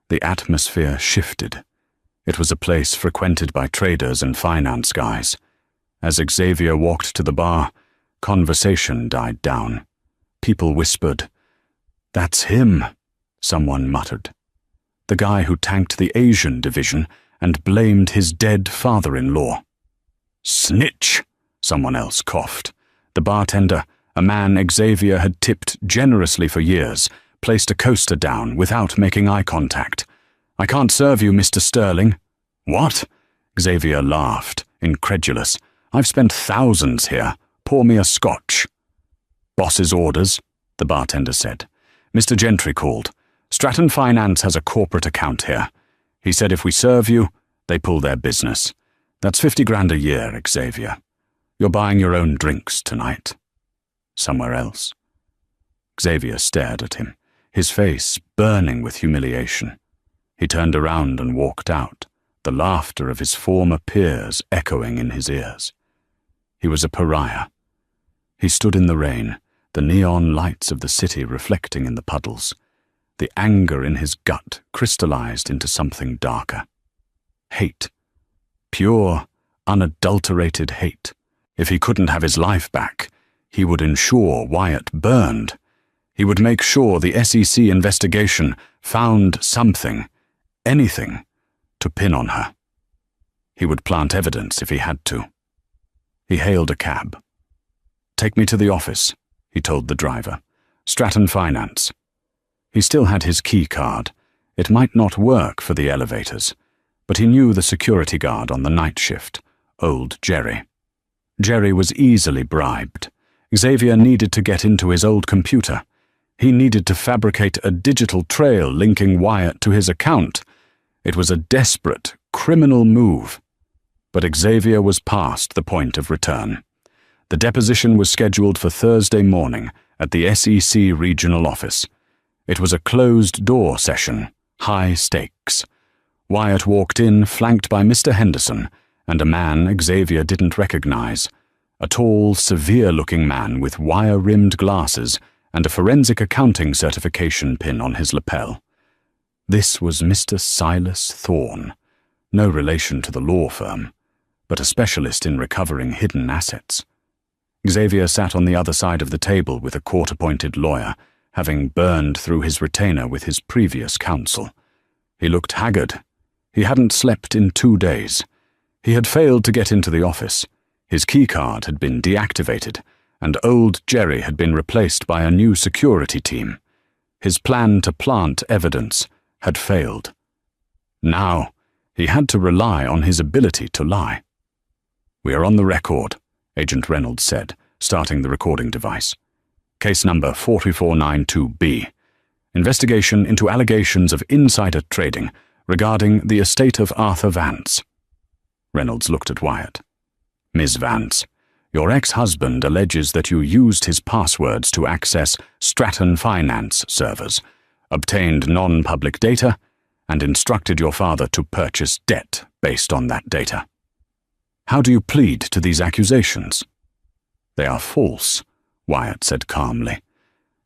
the atmosphere shifted. It was a place frequented by traders and finance guys. As Xavier walked to the bar, conversation died down. People whispered. "That's him," someone muttered. "The guy who tanked the Asian division and blamed his dead father-in-law." "Snitch," someone else coughed. The bartender, a man Xavier had tipped generously for years, placed a coaster down without making eye contact. "I can't serve you, Mr. Sterling." "What?" Xavier laughed, incredulous. "I've spent thousands here. Pour me a scotch." "Boss's orders," the bartender said. "Mr. Gentry called. Stratton Finance has a corporate account here. He said if we serve you, they pull their business. That's 50 grand a year, Xavier. You're buying your own drinks tonight. Somewhere else." Xavier stared at him, his face burning with humiliation. He turned around and walked out, the laughter of his former peers echoing in his ears. He was a pariah. He stood in the rain, the neon lights of the city reflecting in the puddles. The anger in his gut crystallized into something darker. Hate. Pure, unadulterated hate. If he couldn't have his life back, he would ensure Wyatt burned. He would make sure the SEC investigation found something, anything, to pin on her. He would plant evidence if he had to. He hailed a cab. "Take me to the office," he told the driver. "Stratton Finance." He still had his key card. It might not work for the elevators, but he knew the security guard on the night shift, old Jerry. Jerry was easily bribed. Xavier needed to get into his old computer. He needed to fabricate a digital trail linking Wyatt to his account. It was a desperate, criminal move. But Xavier was past the point of return. The deposition was scheduled for Thursday morning at the SEC regional office. It was a closed-door session, high stakes. Wyatt walked in, flanked by Mr. Henderson and a man Xavier didn't recognize, a tall, severe-looking man with wire-rimmed glasses and a forensic accounting certification pin on his lapel. This was Mr. Silas Thorne, no relation to the law firm, but a specialist in recovering hidden assets. Xavier sat on the other side of the table with a court-appointed lawyer, having burned through his retainer with his previous counsel. He looked haggard. He hadn't slept in 2 days. He had failed to get into the office. His keycard had been deactivated, and old Jerry had been replaced by a new security team. His plan to plant evidence had failed. Now, he had to rely on his ability to lie. "We are on the record," Agent Reynolds said, starting the recording device. "Case number 4492B. Investigation into allegations of insider trading regarding the estate of Arthur Vance." Reynolds looked at Wyatt. "Ms. Vance, your ex-husband alleges that you used his passwords to access Stratton Finance servers, obtained non-public data, and instructed your father to purchase debt based on that data. How do you plead to these accusations?" "They are false," Wyatt said calmly.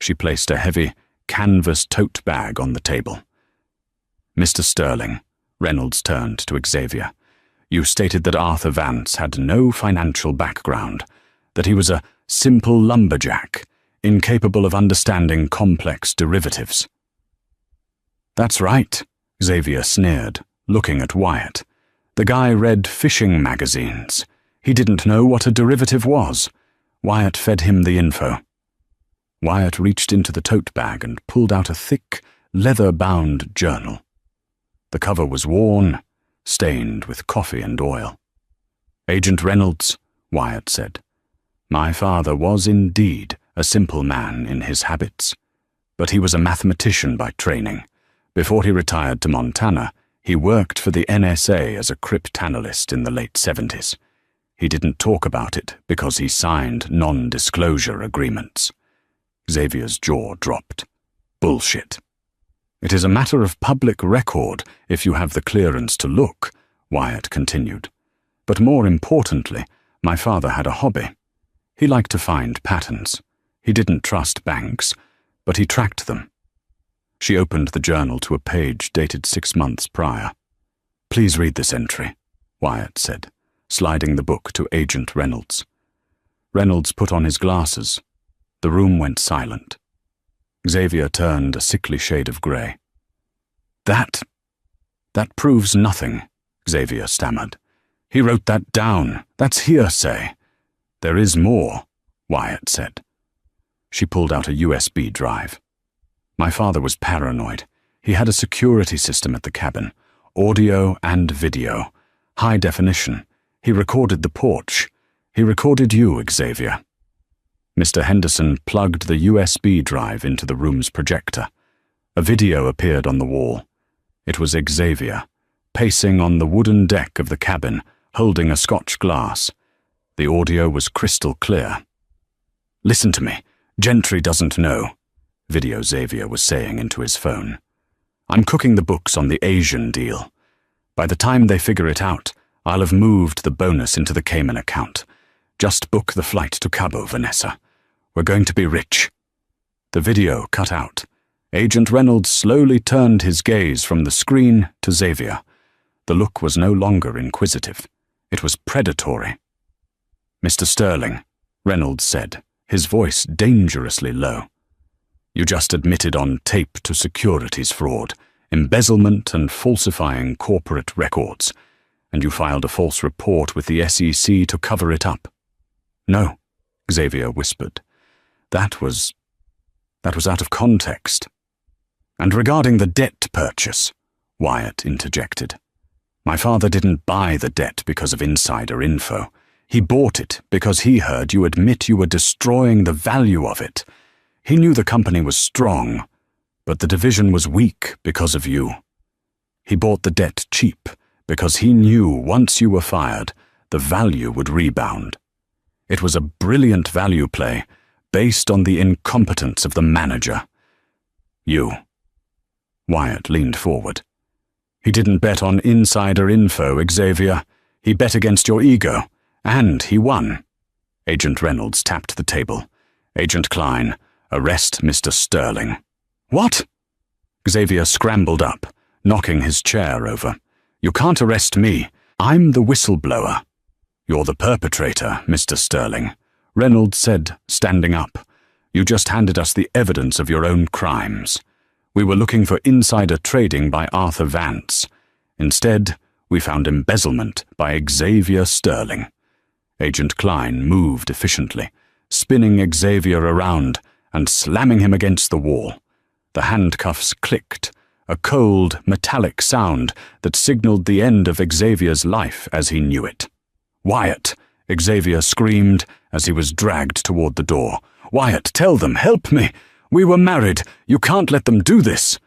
She placed a heavy, canvas tote bag on the table. "Mr. Sterling," Reynolds turned to Xavier, "you stated that Arthur Vance had no financial background, that he was a simple lumberjack, incapable of understanding complex derivatives." "That's right," Xavier sneered, looking at Wyatt. The guy read fishing magazines. He didn't know what a derivative was. Wyatt fed him the info. Wyatt reached into the tote bag and pulled out a thick, leather-bound journal. The cover was worn, stained with coffee and oil. "Agent Reynolds," Wyatt said, "my father was indeed a simple man in his habits, but he was a mathematician by training. Before he retired to Montana, he worked for the NSA as a cryptanalyst in the late 70s. He didn't talk about it because he signed non-disclosure agreements." Xavier's jaw dropped. "Bullshit." "It is a matter of public record if you have the clearance to look," Wyatt continued. "But more importantly, my father had a hobby. He liked to find patterns. He didn't trust banks, but he tracked them." She opened the journal to a page dated 6 months prior. "Please read this entry," Wyatt said, sliding the book to Agent Reynolds. Reynolds put on his glasses. The room went silent. Xavier turned a sickly shade of grey. That proves nothing," Xavier stammered. "He wrote that down. That's hearsay." "There is more," Wyatt said. She pulled out a USB drive. "My father was paranoid. He had a security system at the cabin, audio and video, high definition. He recorded the porch. He recorded you, Xavier." Mr. Henderson plugged the USB drive into the room's projector. A video appeared on the wall. It was Xavier, pacing on the wooden deck of the cabin, holding a Scotch glass. The audio was crystal clear. "Listen to me. Gentry doesn't know," Video Xavier was saying into his phone. "I'm cooking the books on the Asian deal. By the time they figure it out, I'll have moved the bonus into the Cayman account. Just book the flight to Cabo, Vanessa. We're going to be rich." The video cut out. Agent Reynolds slowly turned his gaze from the screen to Xavier. The look was no longer inquisitive. It was predatory. "Mr. Sterling," Reynolds said, his voice dangerously low. "You just admitted on tape to securities fraud, embezzlement and falsifying corporate records, and you filed a false report with the SEC to cover it up." "No," Xavier whispered. That was out of context." "And regarding the debt purchase," Wyatt interjected. "My father didn't buy the debt because of insider info. He bought it because he heard you admit you were destroying the value of it. He knew the company was strong, but the division was weak because of you. He bought the debt cheap because he knew once you were fired, the value would rebound. It was a brilliant value play based on the incompetence of the manager. You. Wyatt leaned forward. He didn't bet on insider info, Xavier. He bet against your ego, and he won. Agent Reynolds tapped the table. Agent Klein, arrest Mr. Sterling. What? Xavier scrambled up, knocking his chair over. You can't arrest me. I'm the whistleblower. You're the perpetrator, Mr. Sterling, Reynolds said, standing up. You just handed us the evidence of your own crimes. We were looking for insider trading by Arthur Vance. Instead, we found embezzlement by Xavier Sterling. Agent Klein moved efficiently, spinning Xavier around and slamming him against the wall. The handcuffs clicked, a cold, metallic sound that signaled the end of Xavier's life as he knew it. Wyatt, Xavier screamed as he was dragged toward the door. Wyatt, tell them, help me! We were married. You can't let them do this.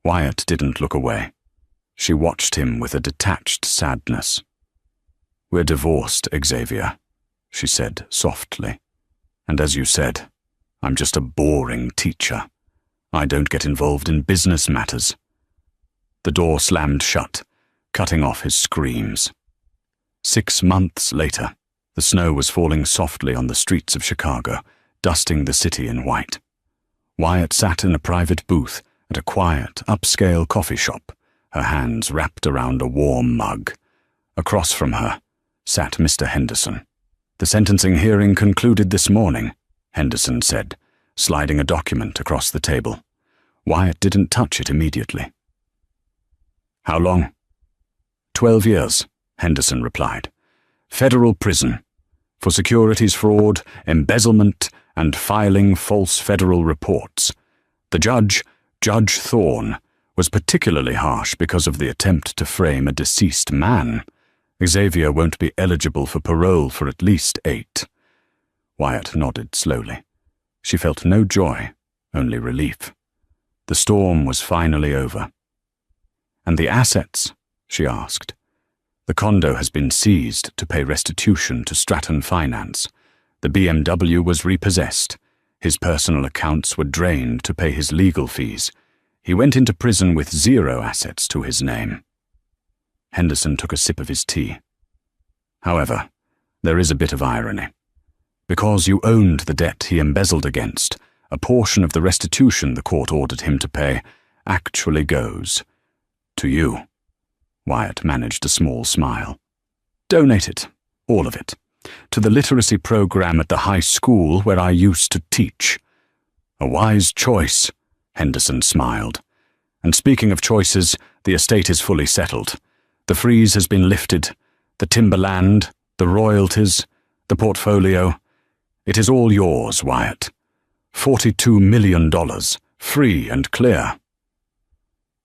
Wyatt didn't look away. She watched him with a detached sadness. We're divorced, Xavier, she said softly. And as you said, I'm just a boring teacher. I don't get involved in business matters. The door slammed shut, cutting off his screams. 6 months later, the snow was falling softly on the streets of Chicago, dusting the city in white. Wyatt sat in a private booth at a quiet, upscale coffee shop, her hands wrapped around a warm mug. Across from her sat Mr. Henderson. The sentencing hearing concluded this morning, Henderson said, sliding a document across the table. Wyatt didn't touch it immediately. How long? 12 years, Henderson replied. Federal prison, for securities fraud, embezzlement, and filing false federal reports. The judge, Judge Thorne, was particularly harsh because of the attempt to frame a deceased man. Xavier won't be eligible for parole for at least 8. Wyatt nodded slowly. She felt no joy, only relief. The storm was finally over. And the assets? She asked. The condo has been seized to pay restitution to Stratton Finance. The BMW was repossessed. His personal accounts were drained to pay his legal fees. He went into prison with 0 assets to his name. Henderson took a sip of his tea. However, there is a bit of irony. Because you owned the debt he embezzled against, a portion of the restitution the court ordered him to pay actually goes to you. Wyatt managed a small smile. Donate it, all of it, to the literacy program at the high school where I used to teach. A wise choice, Henderson smiled. And speaking of choices, the estate is fully settled. The freeze has been lifted. The timberland, the royalties, the portfolio. It is all yours, Wyatt. $42 million, free and clear.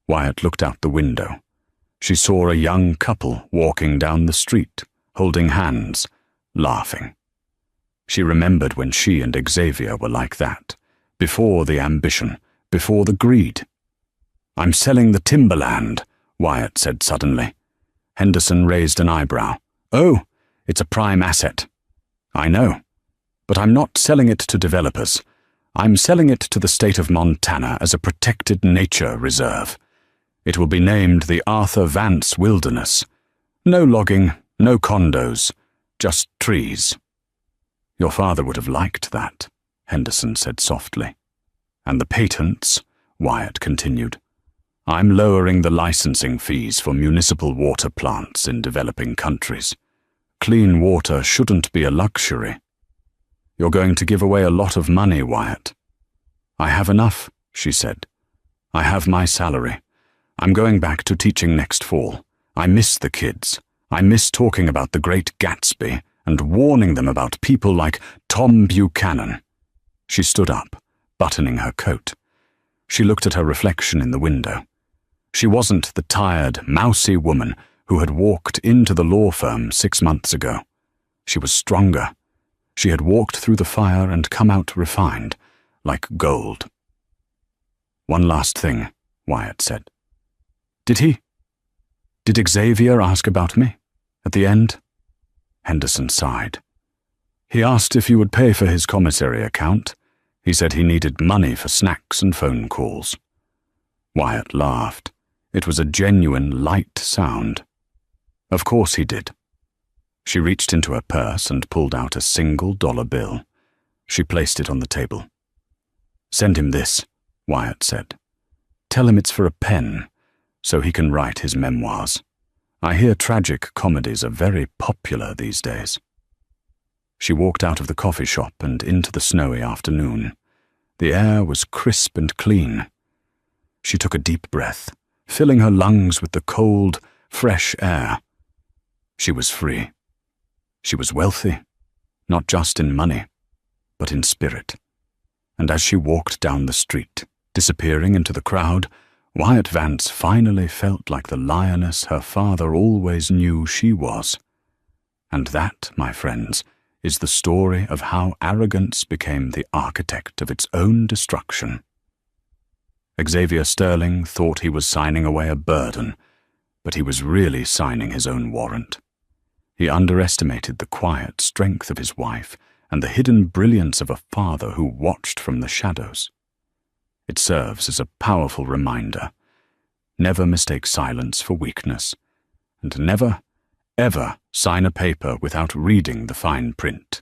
Wyatt looked out the window. She saw a young couple walking down the street, holding hands, laughing. She remembered when she and Xavier were like that, before the ambition, before the greed. I'm selling the timberland, Wyatt said suddenly. Henderson raised an eyebrow. Oh, it's a prime asset. I know, but I'm not selling it to developers. I'm selling it to the state of Montana as a protected nature reserve. It will be named the Arthur Vance Wilderness. No logging, no condos, just trees. Your father would have liked that, Henderson said softly. And the patents, Wyatt continued. I'm lowering the licensing fees for municipal water plants in developing countries. Clean water shouldn't be a luxury. You're going to give away a lot of money, Wyatt. I have enough, she said. I have my salary. I'm going back to teaching next fall. I miss the kids. I miss talking about the Great Gatsby and warning them about people like Tom Buchanan. She stood up, buttoning her coat. She looked at her reflection in the window. She wasn't the tired, mousy woman who had walked into the law firm 6 months ago. She was stronger. She had walked through the fire and come out refined, like gold. "One last thing," Wyatt said. Did Xavier ask about me? At the end?" Henderson sighed. "He asked if you would pay for his commissary account. He said he needed money for snacks and phone calls." Wyatt laughed. It was a genuine, light sound. "Of course he did." She reached into her purse and pulled out a $1 bill. She placed it on the table. "Send him this," Wyatt said. "Tell him it's for a pen, so he can write his memoirs. I hear tragic comedies are very popular these days." She walked out of the coffee shop and into the snowy afternoon. The air was crisp and clean. She took a deep breath, filling her lungs with the cold, fresh air. She was free. She was wealthy, not just in money, but in spirit. And as she walked down the street, disappearing into the crowd, Wyatt Vance finally felt like the lioness her father always knew she was. And that, my friends, is the story of how arrogance became the architect of its own destruction. Xavier Sterling thought he was signing away a burden, but he was really signing his own warrant. He underestimated the quiet strength of his wife and the hidden brilliance of a father who watched from the shadows. It serves as a powerful reminder. Never mistake silence for weakness, and never, ever sign a paper without reading the fine print,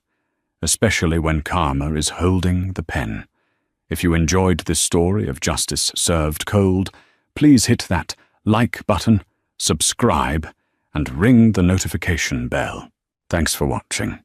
especially when karma is holding the pen. If you enjoyed this story of justice served cold, please hit that like button, subscribe, and ring the notification bell. Thanks for watching.